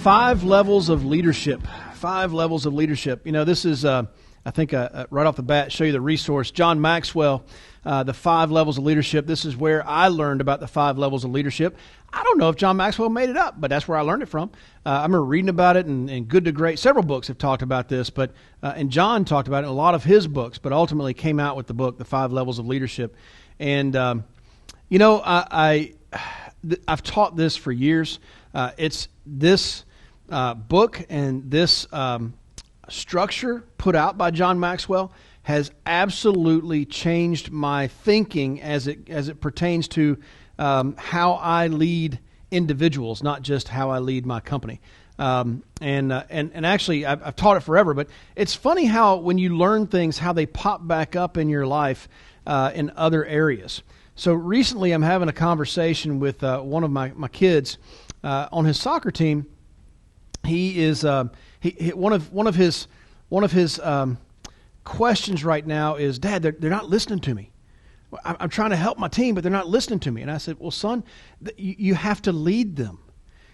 5 levels of leadership. 5 levels of leadership. You know, this is, I think, right off the bat, show you the resource. John Maxwell, the 5 levels of leadership. This is where I learned about the 5 levels of leadership. I don't know if John Maxwell made it up, but that's where I learned it from. I remember reading about it in Good to Great. Several books have talked about this, but and John talked about it in a lot of his books, but ultimately came out with the book, The 5 Levels of Leadership. And, you know, I've taught this for years. It's this book and this structure put out by John Maxwell has absolutely changed my thinking as it pertains to how I lead individuals, not just how I lead my company. And actually, I've taught it forever, but it's funny how when you learn things, how they pop back up in your life in other areas. So recently, I'm having a conversation with one of my kids on his soccer team. He is one of his questions right now is, Dad, they're not listening to me. I'm trying to help my team, but they're not listening to me. And I said, well, son, you have to lead them.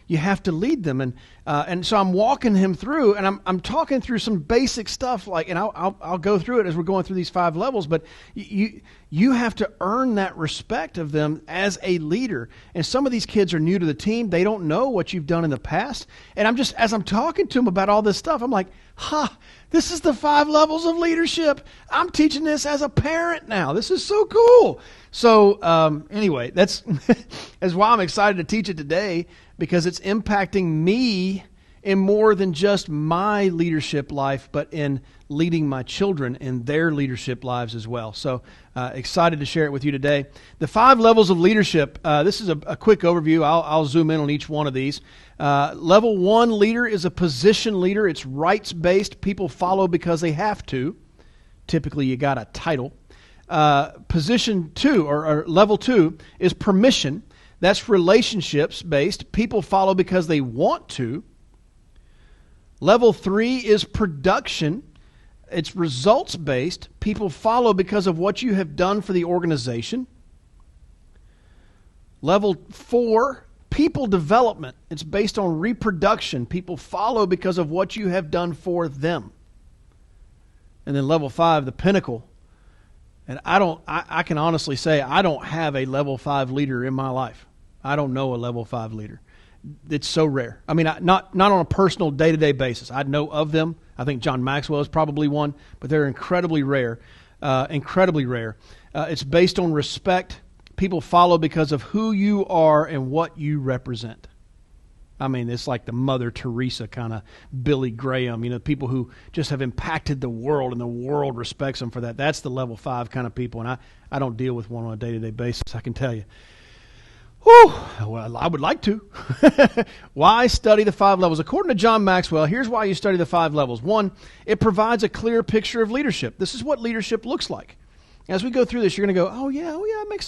You have to lead them. And so I'm walking him through, and I'm talking through some basic stuff, like, and I'll go through it as we're going through these 5 levels, but you have to earn that respect of them as a leader. And some of these kids are new to the team. They don't know what you've done in the past. And as I'm talking to them about all this stuff, I'm like, this is the 5 levels of leadership. I'm teaching this as a parent now. This is so cool. So anyway, that's why I'm excited to teach it today, because it's impacting me in more than just my leadership life, but in leading my children in their leadership lives as well. So excited to share it with you today. The 5 levels of leadership, this is a quick overview. I'll zoom in on each one of these. Level 1 leader is a position leader. It's rights-based. People follow because they have to. Typically, you got a title. Position 2, or level 2, is permission. That's relationships-based. People follow because they want to. Level 3 is production. It's results-based. People follow because of what you have done for the organization. Level 4, people development. It's based on reproduction. People follow because of what you have done for them. And then level 5, the pinnacle. And I can honestly say I don't have a level 5 leader in my life. I don't know a level 5 leader. It's so rare. I mean, not on a personal day-to-day basis. I know of them. I think John Maxwell is probably one, but they're incredibly rare. Incredibly rare. It's based on respect. People follow because of who you are and what you represent. I mean, it's like the Mother Teresa kind of Billy Graham, you know, people who just have impacted the world and the world respects them for that. That's the level 5 kind of people, and I don't deal with one on a day-to-day basis, I can tell you. Whew, well, I would like to. Why study the 5 levels? According to John Maxwell, here's why you study the 5 levels. 1, it provides a clear picture of leadership. This is what leadership looks like. As we go through this, you're going to go, oh yeah, it makes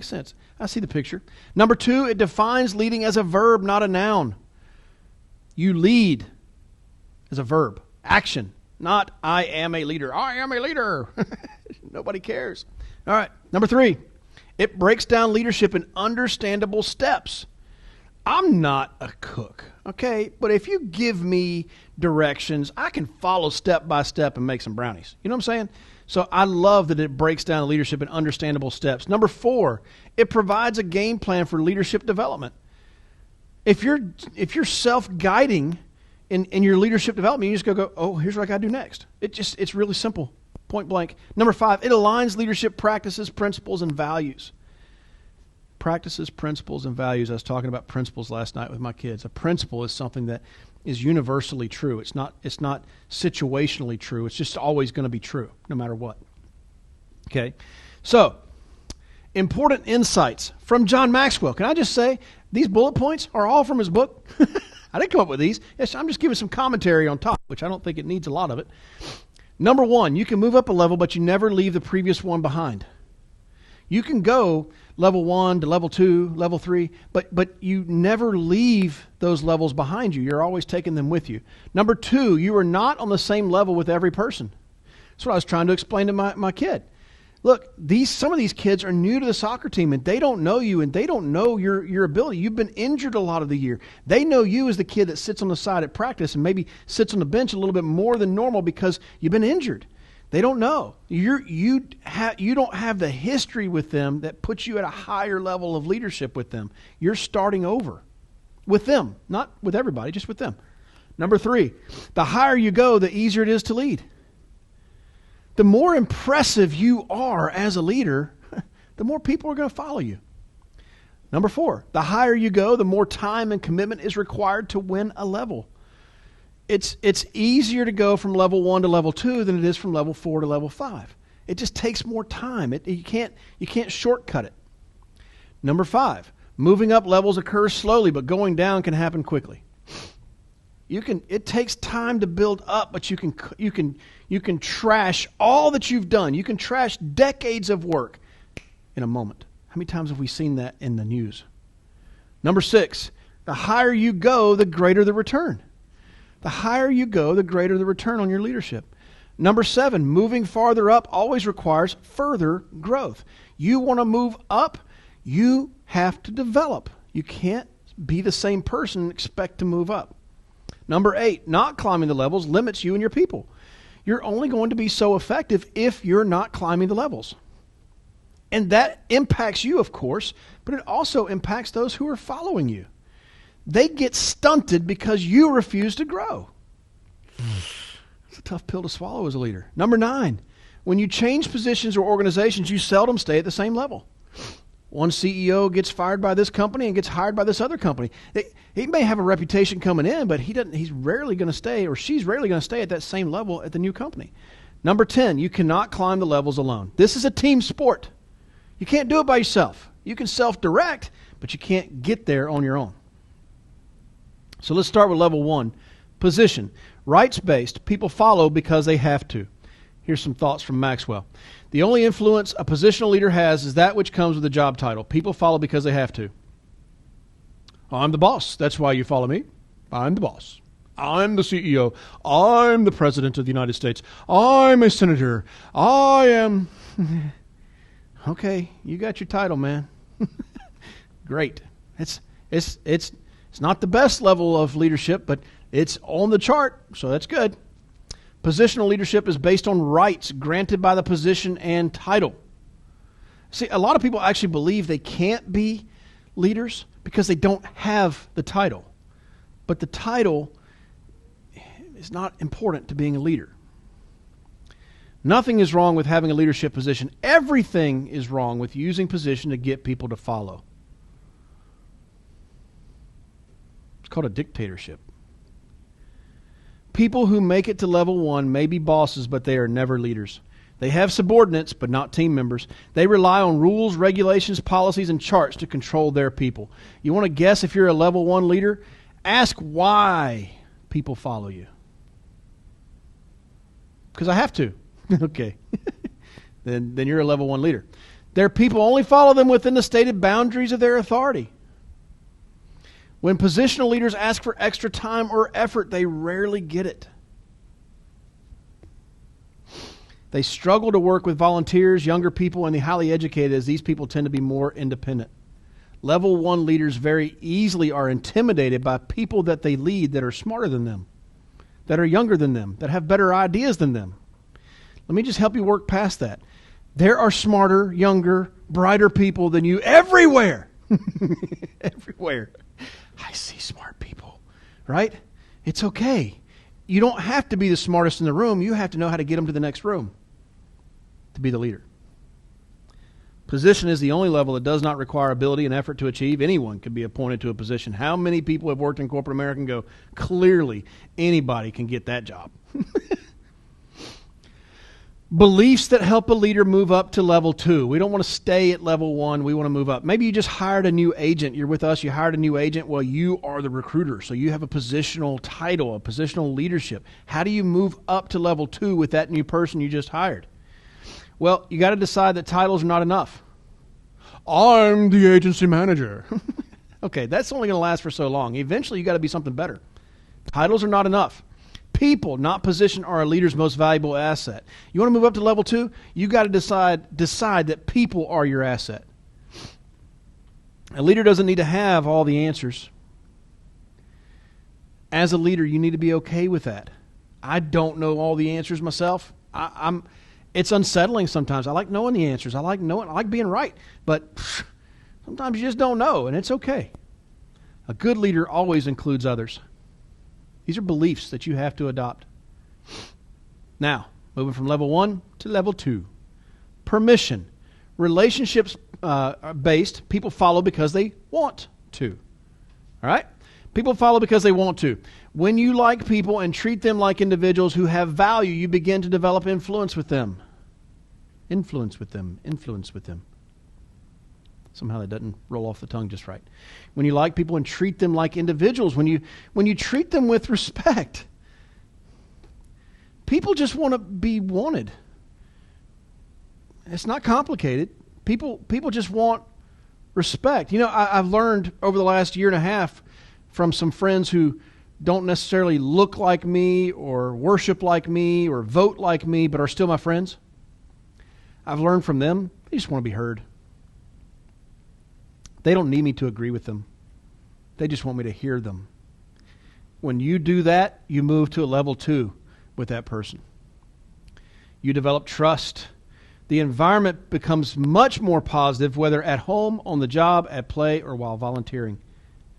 sense. I see the picture. Number 2, it defines leading as a verb, not a noun. You lead as a verb. Action, not I am a leader. I am a leader. Nobody cares. All right, number 3, it breaks down leadership in understandable steps. I'm not a cook, okay? But if you give me directions, I can follow step by step and make some brownies. You know what I'm saying? So I love that it breaks down leadership in understandable steps. Number 4, it provides a game plan for leadership development. If you're self-guiding in your leadership development, you just go, oh, here's what I got to do next. It's really simple, point blank. Number 5, it aligns leadership practices, principles, and values. Practices, principles, and values. I was talking about principles last night with my kids. A principle is something that is universally true. It's not situationally true. It's just always going to be true, no matter what. Okay? So, important insights from John Maxwell. Can I just say, these bullet points are all from his book. I didn't come up with these. Yes, I'm just giving some commentary on top, which I don't think it needs a lot of it. Number 1, you can move up a level, but you never leave the previous one behind. You can go level 1 to level 2, level 3, but you never leave those levels behind you. You're always taking them with you. Number 2, you are not on the same level with every person. That's what I was trying to explain to my kid. Look, some of these kids are new to the soccer team, and they don't know you, and they don't know your ability. You've been injured a lot of the year. They know you as the kid that sits on the side at practice and maybe sits on the bench a little bit more than normal because you've been injured. They don't know. You don't have the history with them that puts you at a higher level of leadership with them. You're starting over with them, not with everybody, just with them. Number 3, the higher you go, the easier it is to lead. The more impressive you are as a leader, the more people are going to follow you. Number 4, the higher you go, the more time and commitment is required to win a level. It's easier to go from level 1 to level 2 than it is from level 4 to level 5. It just takes more time. You can't shortcut it. Number 5, moving up levels occurs slowly, but going down can happen quickly. It takes time to build up, but you can trash all that you've done. You can trash decades of work in a moment. How many times have we seen that in the news? Number 6, the higher you go, the greater the return. The higher you go, the greater the return on your leadership. Number 7, moving farther up always requires further growth. You want to move up, you have to develop. You can't be the same person and expect to move up. Number 8, not climbing the levels limits you and your people. You're only going to be so effective if you're not climbing the levels. And that impacts you, of course, but it also impacts those who are following you. They get stunted because you refuse to grow. It's a tough pill to swallow as a leader. Number 9, when you change positions or organizations, you seldom stay at the same level. One CEO gets fired by this company and gets hired by this other company. He may have a reputation coming in, but he's rarely going to stay, or she's rarely going to stay at that same level at the new company. Number 10, you cannot climb the levels alone. This is a team sport. You can't do it by yourself. You can self-direct, but you can't get there on your own. So let's start with level 1, position. Rights-based, people follow because they have to. Here's some thoughts from Maxwell. The only influence a positional leader has is that which comes with a job title. People follow because they have to. I'm the boss. That's why you follow me. I'm the boss. I'm the CEO. I'm the President of the United States. I'm a senator. I am... Okay, you got your title, man. Great. It's not the best level of leadership, but it's on the chart, so that's good. Positional leadership is based on rights granted by the position and title. See, a lot of people actually believe they can't be leaders because they don't have the title. But the title is not important to being a leader. Nothing is wrong with having a leadership position. Everything is wrong with using position to get people to follow. It's called a dictatorship. People who make it to level 1 may be bosses, but they are never leaders. They have subordinates, but not team members. They rely on rules, regulations, policies, and charts to control their people. You want to guess if you're a level 1 leader? Ask why people follow you. Because I have to. Okay. then you're a level 1 leader. Their people only follow them within the stated boundaries of their authority. When positional leaders ask for extra time or effort, they rarely get it. They struggle to work with volunteers, younger people, and the highly educated, as these people tend to be more independent. Level 1 leaders very easily are intimidated by people that they lead that are smarter than them, that are younger than them, that have better ideas than them. Let me just help you work past that. There are smarter, younger, brighter people than you everywhere. Everywhere. I see smart people, right? It's okay. You don't have to be the smartest in the room. You have to know how to get them to the next room to be the leader. Position is the only level that does not require ability and effort to achieve. Anyone can be appointed to a position. How many people have worked in corporate America and go, clearly anybody can get that job? Beliefs that help a leader move up to level 2. We don't want to stay at level 1. We want to move up. Maybe you just hired a new agent. You're with us. You hired a new agent. Well, you are the recruiter. So you have a positional title, a positional leadership. How do you move up to level 2 with that new person you just hired? Well, you got to decide that titles are not enough. I'm the agency manager. Okay, that's only going to last for so long. Eventually, you got to be something better. Titles are not enough. People, not position, are a leader's most valuable asset. You want to move up to level 2? You got to decide that people are your asset. A leader doesn't need to have all the answers. As a leader, you need to be okay with that. I don't know all the answers myself. It's unsettling sometimes. I like knowing the answers. I like being right. But sometimes you just don't know, and it's okay. A good leader always includes others. These are beliefs that you have to adopt. Now, moving from level 1 to level 2. Permission. Relationships based, people follow because they want to. All right? People follow because they want to. When you like people and treat them like individuals who have value, you begin to develop influence with them. Influence with them. Influence with them. Somehow that doesn't roll off the tongue just right. When you like people and treat them like individuals, when you treat them with respect, people just want to be wanted. It's not complicated. People just want respect. You know, I've learned over the last year and a half from some friends who don't necessarily look like me or worship like me or vote like me, but are still my friends. I've learned from them, they just want to be heard. They don't need me to agree with them. They just want me to hear them. When you do that, you move to a level 2 with that person. You develop trust. The environment becomes much more positive, whether at home, on the job, at play, or while volunteering.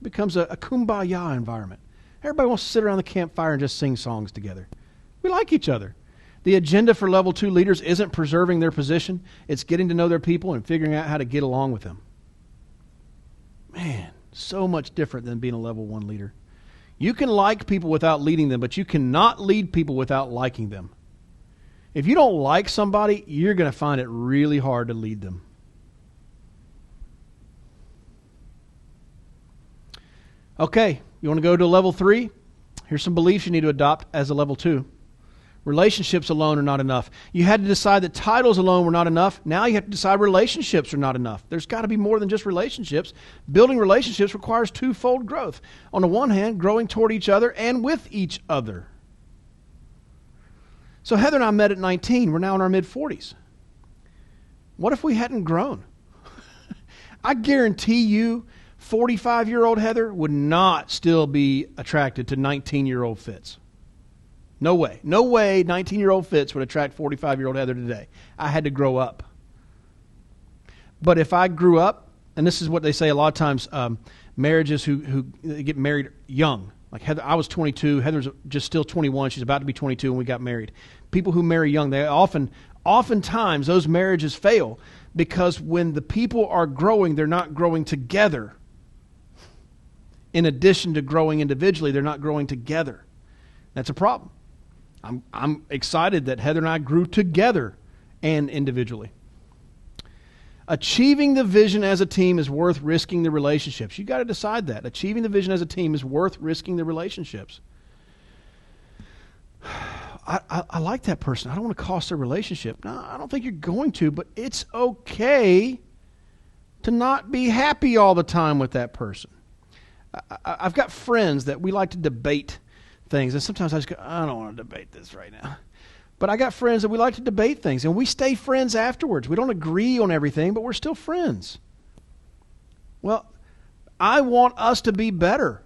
It becomes a kumbaya environment. Everybody wants to sit around the campfire and just sing songs together. We like each other. The agenda for level 2 leaders isn't preserving their position. It's getting to know their people and figuring out how to get along with them. Man, so much different than being a level 1 leader. You can like people without leading them, but you cannot lead people without liking them. If you don't like somebody, you're going to find it really hard to lead them. Okay, you want to go to level 3? Here's some beliefs you need to adopt as a level 2. Relationships alone are not enough. You had to decide that titles alone were not enough. Now you have to decide relationships are not enough. There's got to be more than just relationships. Building relationships requires twofold growth. On the one hand, growing toward each other and with each other. So Heather and I met at 19. We're now in our mid-40s. What if we hadn't grown? I guarantee you, 45-year-old Heather would not still be attracted to 19-year-old Fitz. No way. No way 19-year-old Fitz would attract 45-year-old Heather today. I had to grow up. But if I grew up, and this is what they say a lot of times, marriages who get married young. Like Heather, I was 22. Heather's just still 21. She's about to be 22 when we got married. People who marry young, they oftentimes those marriages fail because when the people are growing, they're not growing together. In addition to growing individually, they're not growing together. That's a problem. I'm excited that Heather and I grew together and individually. Achieving the vision as a team is worth risking the relationships. You got to decide that. Achieving the vision as a team is worth risking the relationships. I like that person. I don't want to cost their relationship. No, I don't think you're going to, but it's okay to not be happy all the time with that person. I've got friends that we like to debate things, and sometimes I just go, I don't want to debate this right now. But I got friends that we like to debate things, and we stay friends afterwards. We don't agree on everything, but we're still friends. Well, I want us to be better.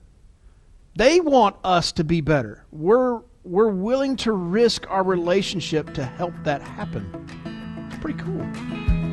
They want us to be better. We're willing to risk our relationship to help that happen. It's pretty cool.